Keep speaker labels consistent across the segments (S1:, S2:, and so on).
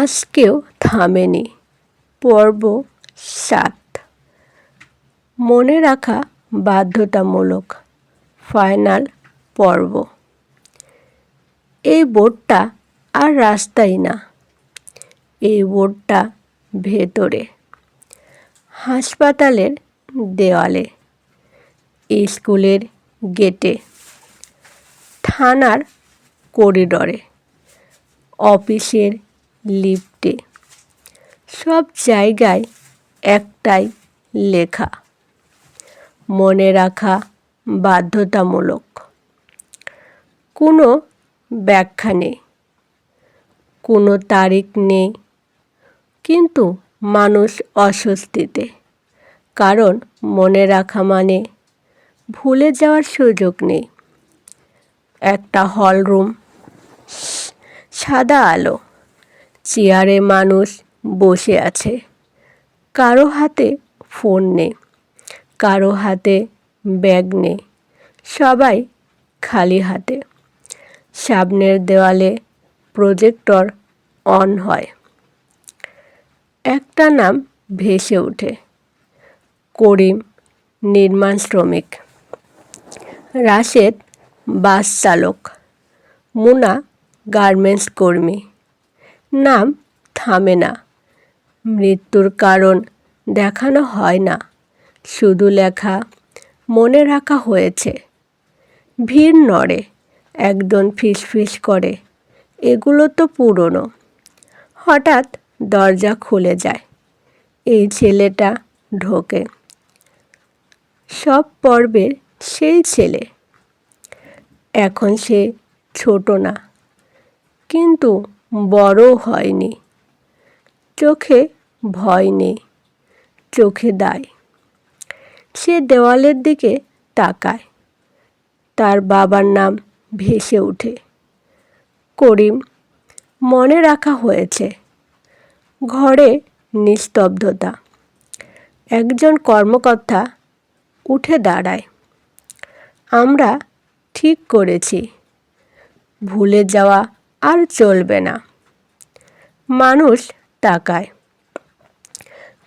S1: আজকেও থামেনি। পর্ব ৭। মনে রাখা বাধ্যতামূলক। ফাইনাল পর্ব। এই বোর্ডটা আর রাস্তায় না, এই বোর্ডটা ভেতরে, হাসপাতালের দেওয়ালে, স্কুলের গেটে, থানার করিডরে, অফিসের লিফটে, সব জায়গায় একটাই লেখা, মনে রাখা বাধ্যতামূলক। কোনো ব্যাখ্যা নেই, কোনো তারিখ নেই, কিন্তু মানুষ অস্বস্তিতে, কারণ মনে রাখা মানে ভুলে যাওয়ার সুযোগ নেই। একটা হলরুম, সাদা আলো, চেয়ারে মানুষ বসে আছে, কারো হাতে ফোন নেই, কারো হাতে ব্যাগ নেই, সবাই খালি হাতে। সামনের দেওয়ালে প্রজেক্টর অন হয়। একটা নাম ভেসে ওঠে, করিম, নির্মাণ শ্রমিক। রাশেদ, বাস চালক। মুনা, গার্মেন্টস কর্মী। নাম থামে না, মৃত্যুর কারণ দেখানো হয় না, শুধু লেখা মনে রাখা হয়েছে। ভিড় নড়ে, একজন ফিসফিস করে, এগুলো তো পুরনো। হঠাৎ দরজা খুলে যায়, এই ছেলেটা ঢোকে। সব পর্বের সেই ছেলে। এখন সে ছোট না, কিন্তু বড় হয়নি। চোখে ভয় নেই, চোখে দায়। সে দেওয়ালের দিকে তাকায়, তার বাবার নাম ভেসে ওঠে। করিম, মনে রাখা হয়েছে। ঘরে নিস্তব্ধতা। একজন কর্মকর্তা উঠে দাঁড়ায়। আমরা ঠিক করেছি, ভুলে যাওয়া আর চলবে না। মানুষ তাকায়।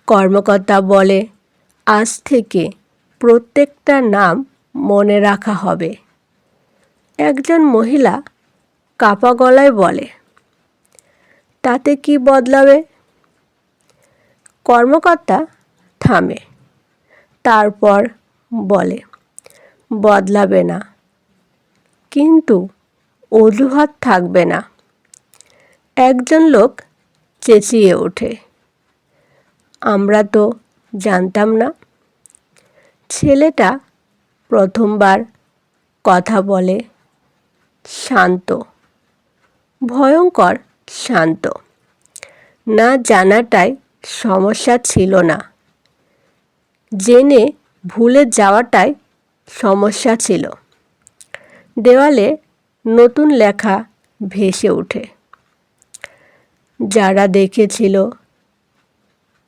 S1: কর্মকর্তা বলে, আজ থেকে প্রত্যেকটা নাম মনে রাখা হবে। একজন মহিলা কাপা গলায় বলে, তাতে কি বদলাবে? কর্মকর্তা থামে, তারপর বলে, বদলাবে না, কিন্তু অজুহাত থাকবে না। একজন লোক চেঁচিয়ে ওঠে, আমরা তো জানতাম না। ছেলেটা প্রথমবার কথা বলে, শান্ত, ভয়ঙ্কর শান্ত। না জানাটাই সমস্যা ছিল না, জেনে ভুলে যাওয়াটাই সমস্যা ছিল। দেওয়ালে নতুন লেখা ভেসে ওঠে, যারা দেখেছিল,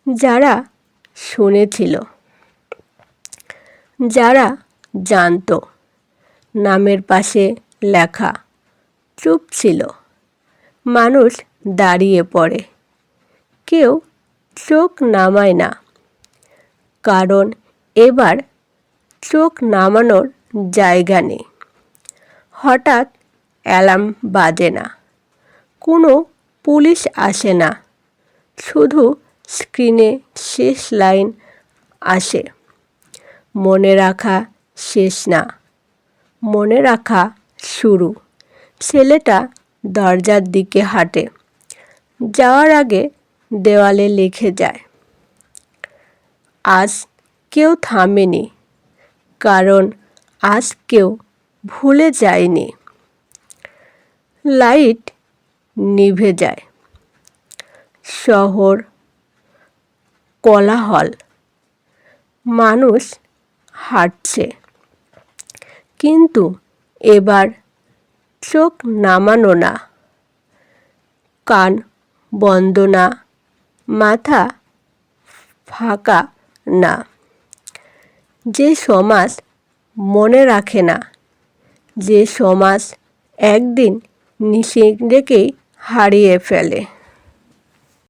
S1: যারা শুনেছিল, যারা জানত। নামের পাশে লেখা, চুপ ছিল। মানুষ দাঁড়িয়ে পড়ে, কেউ চোখ নামায় না, কারণ এবার চোখ নামানোর জায়গা নেই। হঠাৎ অ্যালার্ম বাজে না, কোনো পুলিশ আসে না, শুধু স্ক্রিনে শেষ লাইন আসে, মনে রাখা শেষ না, মনে রাখা শুরু। ছেলেটা দরজার দিকে হাঁটে, যাওয়ার আগে দেওয়ালে লিখে যায়, আজ কেউ থামেনি, কারণ আজ কেউ ভুলে যায়নি। লাইট নিভে যায়। শহর কোলাহল, মানুষ হাঁটছে, কিন্তু এবার চোখ নামানো না, কান বন্ধ না, মাথা ফাঁকা না। যে সমাজ মনে রাখে না, যে সমাজ একদিন নিজেকেই হারিয়ে ফেলে।